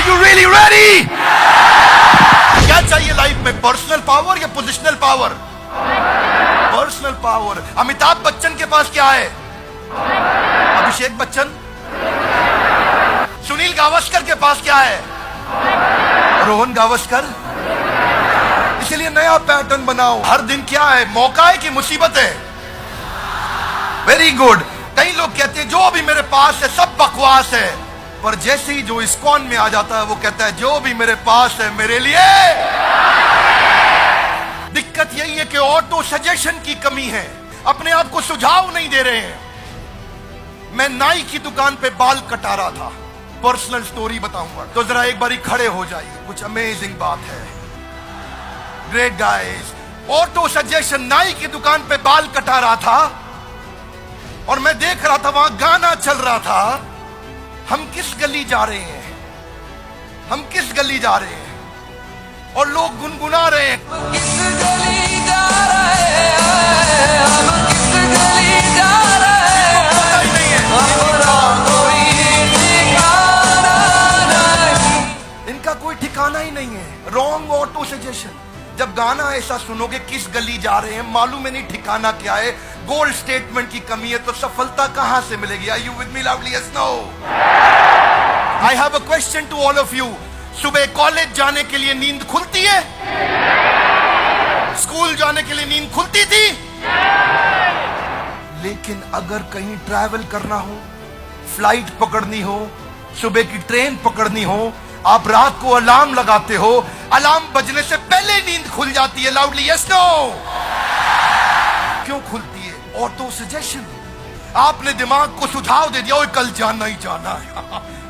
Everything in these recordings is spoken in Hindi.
you really ready? क्या चाहिए लाइफ में, पर्सनल पावर या positional power? Personal power. Amitabh Bachchan के पास क्या है? अभिषेक बच्चन। सुनील गावस्कर के पास क्या है? रोहन गावस्कर। इसलिए नया पैटर्न बनाओ। हर दिन क्या है, मौका है कि मुसीबत है? Very good. कई लोग कहते हैं जो भी मेरे पास है सब बकवास है, पर जैसे ही जो इस्कॉन में आ जाता है वो कहता है जो भी मेरे पास है मेरे लिए। दिक्कत यही है कि ऑटो सजेशन की कमी है, अपने आप को सुझाव नहीं दे रहे हैं। मैं नाई की दुकान पे बाल कटा रहा था, पर्सनल स्टोरी बताऊंगा, तो जरा एक बारी खड़े हो जाइए, कुछ अमेजिंग बात है। ग्रेट गाइस, ऑटो सजेशन, नाई की दुकान पे बाल कटा रहा था और मैं देख रहा था वहां गाना चल रहा था, हम किस गली जा रहे हैं, हम किस गली जा रहे हैं, और लोग गुनगुना रहे हैं, किस गली जा रहे हैं, हम किस गली जा रहे हैं, पता ही नहीं है, इनका कोई ठिकाना ही नहीं है। Wrong auto suggestion. जब गाना ऐसा सुनोगे किस गली जा रहे हैं, मालूम है नहीं ठिकाना क्या है, गोल्ड स्टेटमेंट की कमी है, तो सफलता कहां से मिलेगी? Are you with me loudly? Yes, no? I have a question to all of you. सुबह कॉलेज जाने के लिए नींद खुलती है? स्कूल जाने के लिए नींद खुलती थी? लेकिन अगर कहीं ट्रैवल करना हो, फ्लाइट पकड़नी हो, सुबह की ट्रेन पकड़नी हो, आप रात को अलार्म लगाते हो, अलार्म बजने से पहले नींद खुल जाती है। Loudly yes, no? क्यों खुलती है? Auto suggestion. आपने दिमाग को सुझाव दे दिया, ओए कल जाना ही जाना है,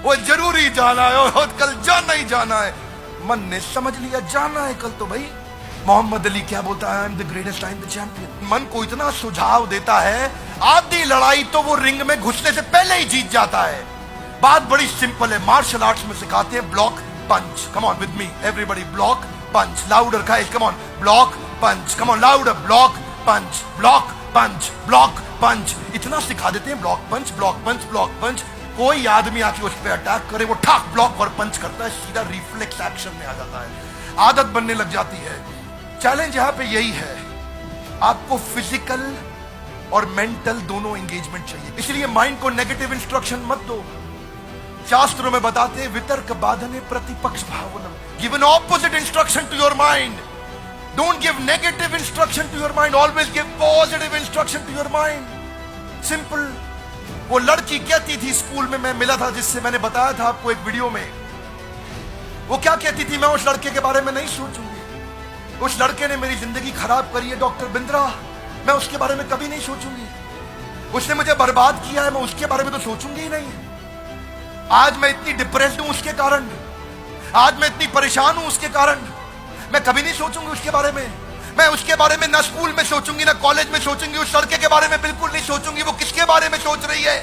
वो जरूरी जाना है, और कल जाना ही जाना है। मन ने समझ लिया जाना है कल, तो भाई मोहम्मद अली क्या बोलता है, I am the greatest, I am the champion. मन को इतना सुझाव देता है, आधी लड़ाई तो वो रिंग में घुसने से पहले ही जीत जाता है। बात बड़ी सिंपल है, मार्शल आर्ट्स में सिखाते हैं block punch. Come on with me everybody, block punch. Louder guys, come on, block punch, come on louder, block punch, block punch, block punch. इतना सिखा देते हैं, block punch, block punch, block punch. कोई आदमी आके उस पर अटैक करे, वो ठाक ब्लॉक और पंच करता है, सीधा रिफ्लेक्स एक्शन में आ जाता है, आदत बनने लग जाती है। चैलेंज यहां पे यही है, आपको फिजिकल और मेंटल दोनों एंगेजमेंट चाहिए। इसलिए माइंड को नेगेटिव इंस्ट्रक्शन मत दो। शास्त्रों में बताते हैं वितर्क बाधने प्रतिपक्ष भावनम। Give an opposite instruction to your mind. Don't give negative instruction to your mind, always give positive instruction to your mind. Simple. वो लड़की कहती थी, स्कूल में मैं मिला था, जिससे मैंने बताया था आपको एक वीडियो में, वो क्या कहती थी, मैं उस लड़के के बारे में नहीं सोचूंगी, उस लड़के ने मेरी जिंदगी खराब करी है डॉक्टर बिंद्रा, मैं उसके बारे में कभी नहीं सोचूंगी, उसने मुझे बर्बाद किया है, मैं उसके बारे में तो सोचूंगी ही नहीं। आज मैं इतनी डिप्रेस्ड हूं उसके कारण, आज मैं इतनी परेशान हूं उसके कारण, मैं कभी नहीं सोचूंगी उसके बारे में। मैं उसके बारे में ना स्कूल में सोचूंगी ना कॉलेज में सोचूंगी, उस लड़के के बारे में बिल्कुल नहीं सोचूंगी। वो किसके बारे में सोच रही है?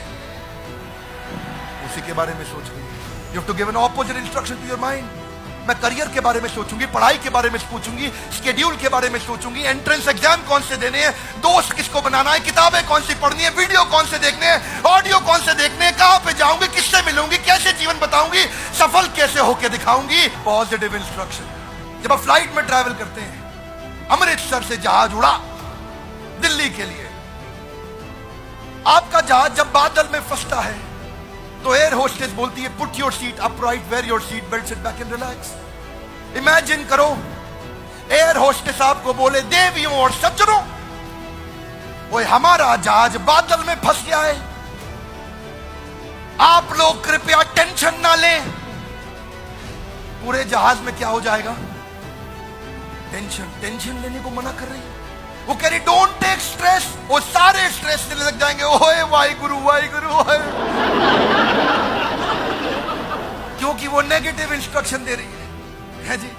उसी के बारे में सोच रही है। You have to give an opposite instruction to your mind. मैं करियर के बारे में सोचूंगी, पढ़ाई के बारे में सोचूंगी, स्केड्यूल के बारे में सोचूंगी, एंट्रेंस एग्जाम कौन से देने हैं, दोस्त किसको बनाना है, किताबें कौन सी पढ़नी है, वीडियो कौन से देखने हैं, ऑडियो कौन से देखने हैं, कहां पे जाऊंगी, किससे मिलूंगी, कैसे जीवन बताऊंगी, सफल कैसे होकर दिखाऊंगी। Positive instruction. जब आप फ्लाइट में ट्रैवल करते हैं, अमृतसर से जहाज उड़ा दिल्ली के लिए, आपका जहाज जब बादल में फंसता है तो एयर होस्टेस बोलती है put your seat upright, wear your seat belt, sit back and relax. Imagine करो एयर होस्टेस आपको बोले देवियों और सज्जनों, वो हमारा जहाज बादल में फंस गया है, आप लोग कृपया टेंशन ना लें। पूरे जहाज में क्या हो जाएगा? टेंशन लेने को मना कर रही है। वो कह रही डोंट टेक स्ट्रेस, वो सारे स्ट्रेस लेने लग जाएंगे। ओए वाहिगुरु वाहिगुरु, क्योंकि वो नेगेटिव इंस्ट्रक्शन दे रही है जी।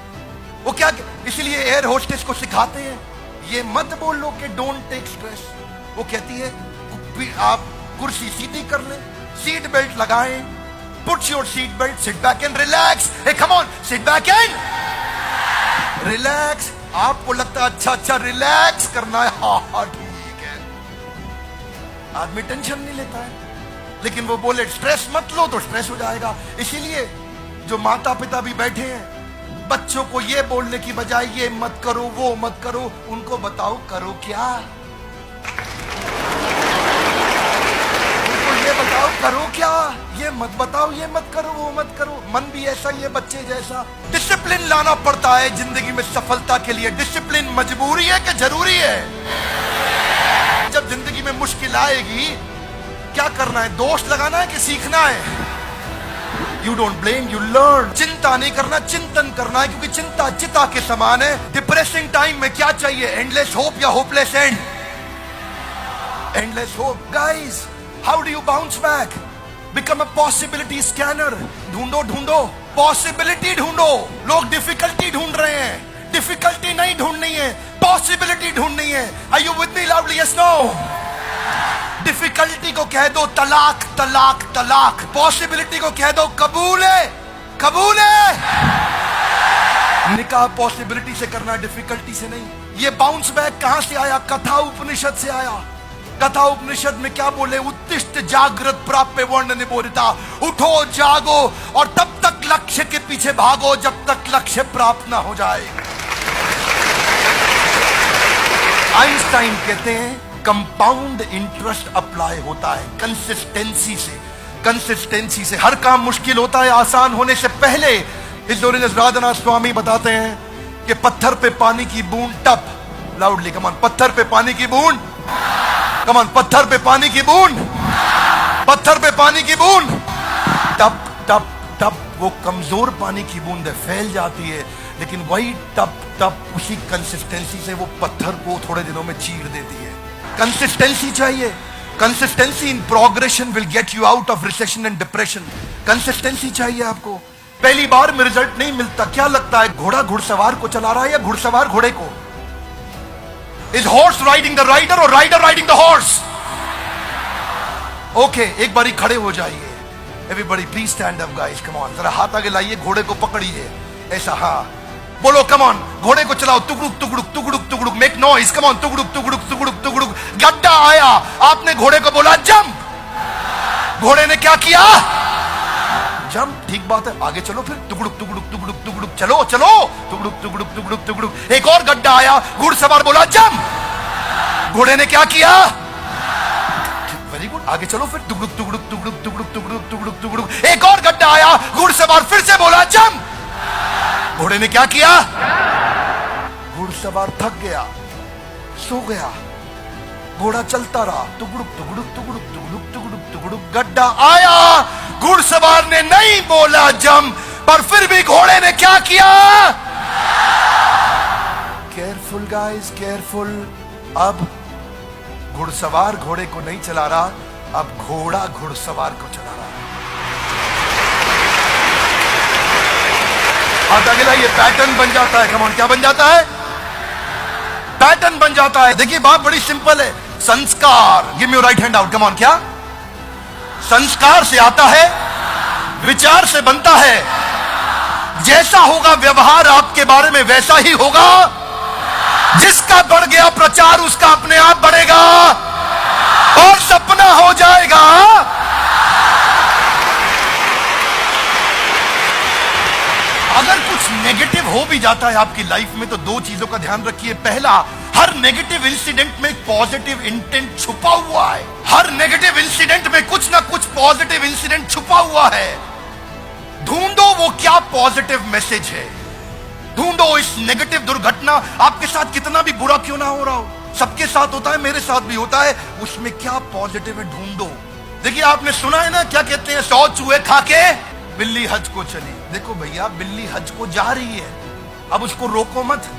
वो क्या, इसलिए एयर होस्टेस को सिखाते हैं ये मत बोलो कि डोंट टेक स्ट्रेस। वो कहती है आप कुर्सी सीधी कर लें, सीट बेल्ट लगाएं, put your seat belt, sit back and relax. Hey come on, sit back and relax. आपको लगता है अच्छा रिलैक्स करना है, हाँ ठीक है, आदमी टेंशन नहीं लेता है, लेकिन वो बोले स्ट्रेस मत लो तो स्ट्रेस हो जाएगा। इसीलिए जो माता पिता भी बैठे हैं, बच्चों को ये बोलने की बजाय ये मत करो वो मत करो, उनको बताओ करो क्या। उनको ये बताओ करो क्या, ये मत बताओ ये मत करो वो मत करो। मन भी ऐसा ही है बच्चे जैसा। डिसिप्लिन लाना पड़ता है जिंदगी में सफलता के लिए। डिसिप्लिन मजबूरी है कि जरूरी है? जब जिंदगी में मुश्किल आएगी क्या करना है? दोष लगाना है कि सीखना है? You don't blame, you learn. चिंता नहीं करना, चिंतन करना है, क्योंकि चिंता चिता के समान है। डिप्रेसिंग टाइम में क्या चाहिए? एंडलेस होप या hopeless and? Endless hope. Guys, how do you bounce back? Become a possibility scanner. ढूंढो ढूंढो, पॉसिबिलिटी ढूंढो। लोग डिफिकल्टी ढूंढ रहे हैं। डिफिकल्टी नहीं ढूंढनी है, पॉसिबिलिटी ढूंढनी है। Are you with me loudly? Yes no? Difficulty को कह दो तलाक तलाक तलाक, पॉसिबिलिटी को कह दो कबूल है कबूल है। निकाह पॉसिबिलिटी से करना, डिफिकल्टी से नहीं। ये बाउंस बैक कहां से आया? कथा उपनिषद से आया। कथा उपनिषद में क्या बोले? उत्तिष्ठ जागृत प्राप्य वर्ण निबोधिता। उठो जागो और तब तक लक्ष्य के पीछे भागो जब तक लक्ष्य प्राप्त ना हो जाए। आइंस्टाइन कहते हैं कंपाउंड इंटरेस्ट अप्लाई होता है कंसिस्टेंसी से। कंसिस्टेंसी से हर काम मुश्किल होता है आसान होने से पहले। हिस्टोरियन राधानाथ स्वामी बताते हैं कि पत्थर पे पानी की बूंद टप, लाउडली कमान, पत्थर पे पानी की बूंद, कमान, पत्थर पे पानी की बूंद, पत्थर पे पानी की बूंद, टप टप टप। वो कमजोर पानी की बूंद फैल जाती है, लेकिन वही टप टप उसी कंसिस्टेंसी से वो पत्थर को थोड़े दिनों में चीर देती है। कंसिस्टेंसी चाहिए। Consistency in progression will get you out of recession and depression. Consistency चाहिए आपको। पहली बार में रिजल्ट नहीं मिलता। क्या लगता है घोड़ा घुड़सवार को चला रहा है या घुड़सवार घोड़े को? Is horse riding the rider और rider riding the horse? Okay, एक बारी खड़े हो जाइए। Everybody please stand up guys, come on. जरा हाथ आगे लाइए, घोड़े को पकड़िए ऐसा। हाँ बोलो, कम ऑन। घोड़े को चलाओ, तुगड़ुक तुगड़ुक तुगड़ुक तुगड़ुक, मेक नॉइज, कम ऑन। तुगड़ुक तुगड़ुक तुगड़ुक तुगड़ुक। गड्ढा आया, आपने घोड़े को बोला जंप। घोड़े ने क्या किया? जंप। ठीक बात है, आगे चलो फिर। तुगड़ुक तुगड़ुक तुगड़ुक तुगड़ुक, चलो चलो। तुगड़ुक तुगड़ुक तुगड़ुक तुगड़ुक। एक और गड्ढा आया, घुड़सवार बोला जंप। घोड़े ने क्या किया? वेरी गुड, आगे चलो फिर। तुगड़ुक तुगड़ुक तुगड़ुक तुगड़ुक तुगड़ुक तुगड़ुक तुगड़ुक। एक और गड्ढा आया, घुड़सवार फिर से बोला जंप। घोड़े ने क्या किया? घुड़सवार थक गया, सो गया। घोड़ा चलता रहा। तुगड़ुक तुगड़ुक तुगड़ुक तुगड़ुक तुगड़ुक तुगड़ुक। गड्ढा आया, घुड़सवार ने नहीं बोला जंप, पर फिर भी घोड़े ने क्या किया? Careful guys, careful. अब घुड़सवार घोड़े को नहीं चला रहा, अब घोड़ा घुड़सवार को चला रहा है। हाथ आगे लाइए, पैटर्न बन जाता है। कम ऑन, क्या बन जाता है? पैटर्न बन जाता है। देखिए बात बड़ी सिंपल है। संस्कार, give me your right hand out, come on. क्या? संस्कार से आता है, विचार से बनता है। जैसा होगा व्यवहार आपके बारे में वैसा ही होगा। जिसका बढ़ गया प्रचार उसका अपने आप बढ़ेगा और सपना हो जाएगा। अगर कुछ नेगेटिव हो भी जाता है आपकी लाइफ में तो दो चीजों का ध्यान रखिए। पहला, हर नेगेटिव इंसिडेंट में एक पॉजिटिव इंटेंट छुपा हुआ है। हर नेगेटिव इंसिडेंट में कुछ ना कुछ पॉजिटिव इंसिडेंट छुपा हुआ है। ढूंढो वो क्या पॉजिटिव मैसेज है। ढूंढो इस नेगेटिव दुर्घटना, आपके साथ कितना भी बुरा क्यों ना हो रहा हो, सबके साथ होता है, मेरे साथ भी होता है, उसमें क्या पॉजिटिव है ढूंढो। देखिए आपने सुना है ना, क्या कहते हैं, 100 चूहे खा के बिल्ली हज को चली। देखो भैया, बिल्ली हज को जा रही है, अब उसको रोको मत।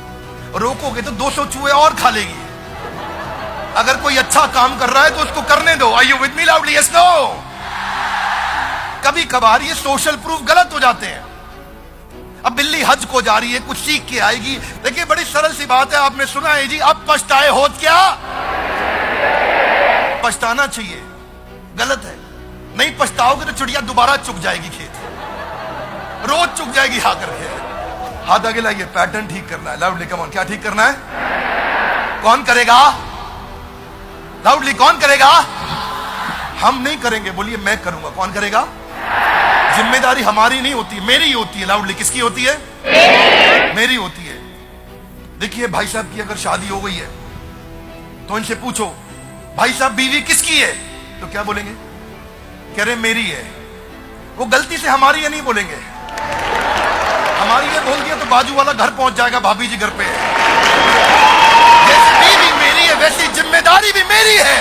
रोकोगे तो 200 चूहे और खा लेगी। अगर कोई अच्छा काम कर रहा है तो उसको करने दो। Are you with me loudly? Yes no? कभी कभार ये सोशल प्रूफ गलत हो जाते हैं। अब बिल्ली हज को जा रही है, कुछ सीख के आएगी। देखिए बड़ी सरल सी बात है, आपने सुना है जी, अब पछताए होत क्या? पछताना चाहिए, गलत है। नहीं पछताओगे तो चिड़िया दोबारा चुग जाएगी खेत, रोज चुग जाएगी आकर के। हाथ आगे लाइए, पैटर्न ठीक करना है। लाउडली कम ऑन, क्या ठीक करना है? कौन करेगा? लाउडली कौन करेगा? हम नहीं करेंगे, बोलिए मैं करूंगा। कौन करेगा? जिम्मेदारी हमारी नहीं होती, मेरी होती है। लाउडली, किसकी होती है? मेरी होती है। देखिए भाई साहब की अगर शादी हो गई है तो इनसे पूछो, भाई साहब बीवी किसकी है? तो क्या बोलेंगे? कह रहे मेरी है। वो गलती से हमारी है नहीं बोलेंगे। हमारी है बोल दिया तो बाजू वाला घर पहुंच जाएगा, भाभी जी घर पे है। जैसे बीवी मेरी है वैसी जिम्मेदारी भी मेरी है।